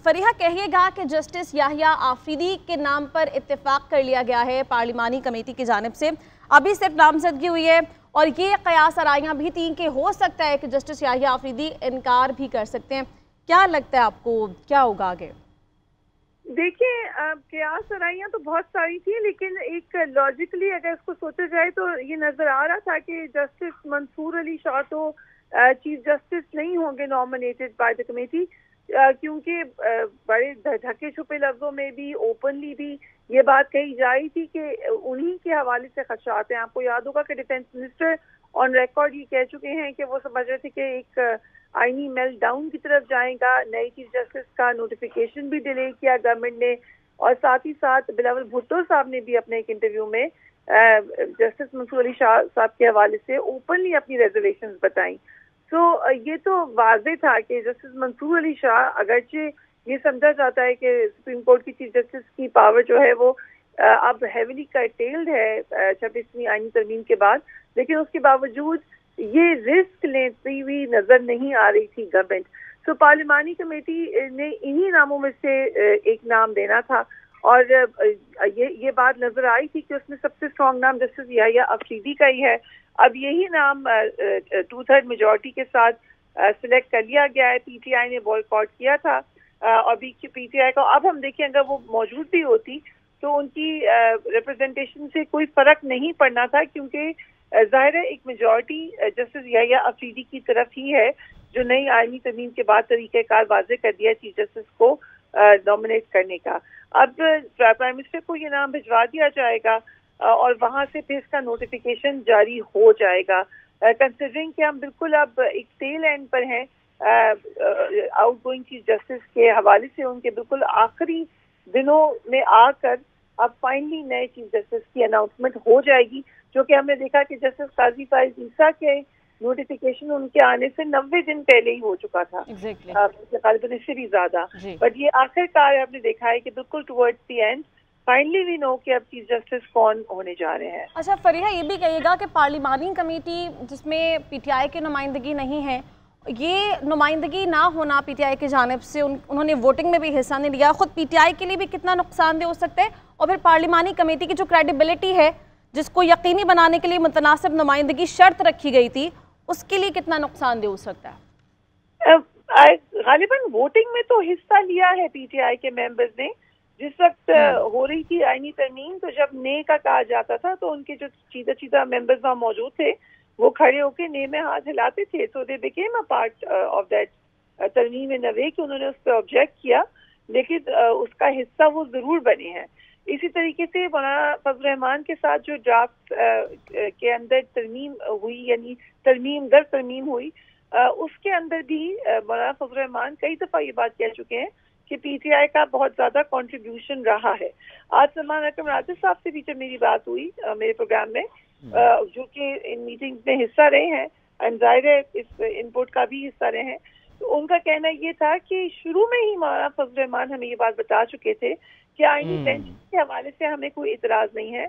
फरीहा, कहिएगा कि जस्टिस याहिया आफरीदी के नाम पर इत्तेफाक कर लिया गया है पार्लिमानी कमेटी की जानिब से। अभी सिर्फ नामजदगी हुई है और ये कयास आराइयाँ भी थी कि हो सकता है कि जस्टिस याहिया आफरीदी इनकार भी कर सकते हैं। क्या लगता है आपको, क्या होगा आगे? देखिए, कयास आराइयाँ तो बहुत सारी थी, लेकिन एक लॉजिकली अगर इसको सोचा जाए तो ये नजर आ रहा था कि जस्टिस मंसूर अली शाह तो चीफ जस्टिस नहीं होंगे नॉमिनेटेड बाय द कमेटी, क्योंकि बड़े ढके छुपे लफ्जों में भी, ओपनली भी ये बात कही जा रही थी कि उन्हीं के हवाले से खदशात हैं। आपको याद होगा कि डिफेंस मिनिस्टर ऑन रिकॉर्ड ये कह चुके हैं कि वो समझ रहे थे कि एक आईनी मेल्ट डाउन की तरफ जाएगा। नए चीफ जस्टिस का नोटिफिकेशन भी डिले किया गवर्नमेंट ने, और साथ ही साथ बिलावल भुट्टो साहब ने भी अपने एक इंटरव्यू में जस्टिस मंसूर अली शाह साहब के हवाले से ओपनली अपनी रिजर्वेशंस बताई। तो ये तो वाज़ेह था कि जस्टिस मंसूर अली शाह, अगरचे ये समझा जाता है कि सुप्रीम कोर्ट की चीफ जस्टिस की पावर जो है वो अब हेविली कर्टेल्ड है 26वीं आईनी तरमीम के बाद, लेकिन उसके बावजूद ये रिस्क लेती हुई नजर नहीं आ रही थी गवर्नमेंट। तो पार्लिमानी कमेटी ने इन्हीं नामों में से एक नाम देना था, और ये बात नजर आई थी कि उसमें सबसे स्ट्रॉन्ग नाम जस्टिस याहिया आफरीदी का ही है। अब यही नाम 2/3 मेजॉरिटी के साथ सिलेक्ट कर लिया गया है। पीटीआई ने बॉयकॉट किया था, और पीटीआई को अब हम देखें, अगर वो मौजूद भी होती तो उनकी रिप्रेजेंटेशन से कोई फर्क नहीं पड़ना था, क्योंकि जाहिर है एक मेजॉरिटी जस्टिस याहिया आफरीदी की तरफ ही है, जो नई आईनी तरमीम के बाद तरीक़ेकार वाज़ेह कर दिया चीफ जस्टिस को नॉमिनेट करने का। अब प्राइम मिनिस्टर को ये नाम भिजवा दिया जाएगा और वहाँ से फिर इसका नोटिफिकेशन जारी हो जाएगा। कंसिडरिंग कि हम बिल्कुल अब एक टेल एंड पर हैं आउट गोइंग चीफ जस्टिस के हवाले से, उनके बिल्कुल आखिरी दिनों में आकर अब फाइनली नए चीफ जस्टिस की अनाउंसमेंट हो जाएगी, जो कि हमने देखा कि जस्टिस काजी फाइज ईसा के नोटिफिकेशन उनके आने से 90 दिन पहले ही हो चुका था, तकरीबन इससे भी ज्यादा। बट ये आखिरकार आपने देखा है कि बिल्कुल towards the end finally we know कि अब चीफ जस्टिस कौन होने जा रहे हैं। अच्छा फरीहा, ये भी कहिएगा कि पार्लिमानी कमेटी जिसमें पीटीआई की नुमाइंदगी नहीं है, ये नुमाइंदगी ना होना पीटीआई की जानिब से, उन्होंने वोटिंग में भी हिस्सा नहीं लिया, खुद पीटीआई के लिए भी कितना नुकसानदेह हो सकता है, और फिर पार्लिमानी कमेटी की जो क्रेडिबिलिटी है जिसको यकीनी बनाने के लिए मुतनासिब नुमाइंदगी शर्त रखी गई थी, उसके लिए कितना नुकसानदेह हो सकता है? गालिबन वोटिंग में तो हिस्सा लिया है पीटीआई के मेंबर्स ने। जिस वक्त हो रही थी आईनी तरमीम, तो जब ने का कहा जाता था तो उनके जो चीदा मेंबर्स वहाँ मौजूद थे वो खड़े होकर ने में हाथ हिलाते थे। So they became a part of that तरमीम इन अ वे कि उन्होंने उस पर ऑब्जेक्ट किया, लेकिन उसका हिस्सा वो जरूर बने हैं। इसी तरीके से मौलाना फजल रहमान के साथ जो ड्राफ्ट के अंदर तरमीम हुई, यानी तरमीम दर तरमीम हुई, उसके अंदर भी मौलाना फजल रहमान कई दफा ये बात कह चुके हैं कि पीटीआई का बहुत ज्यादा कंट्रीब्यूशन रहा है। आज सलमान अकरम राजा साहब से भी जब मेरी बात हुई मेरे प्रोग्राम में, जो कि इन मीटिंग्स में हिस्सा रहे हैं, जाहिर है इस इनपुट का भी हिस्सा रहे हैं, तो उनका कहना ये था कि शुरू में ही मौलाना फजल रहमान हमें ये बात बता चुके थे कि आईनी बेंच के हवाले से हमें कोई इतराज नहीं है,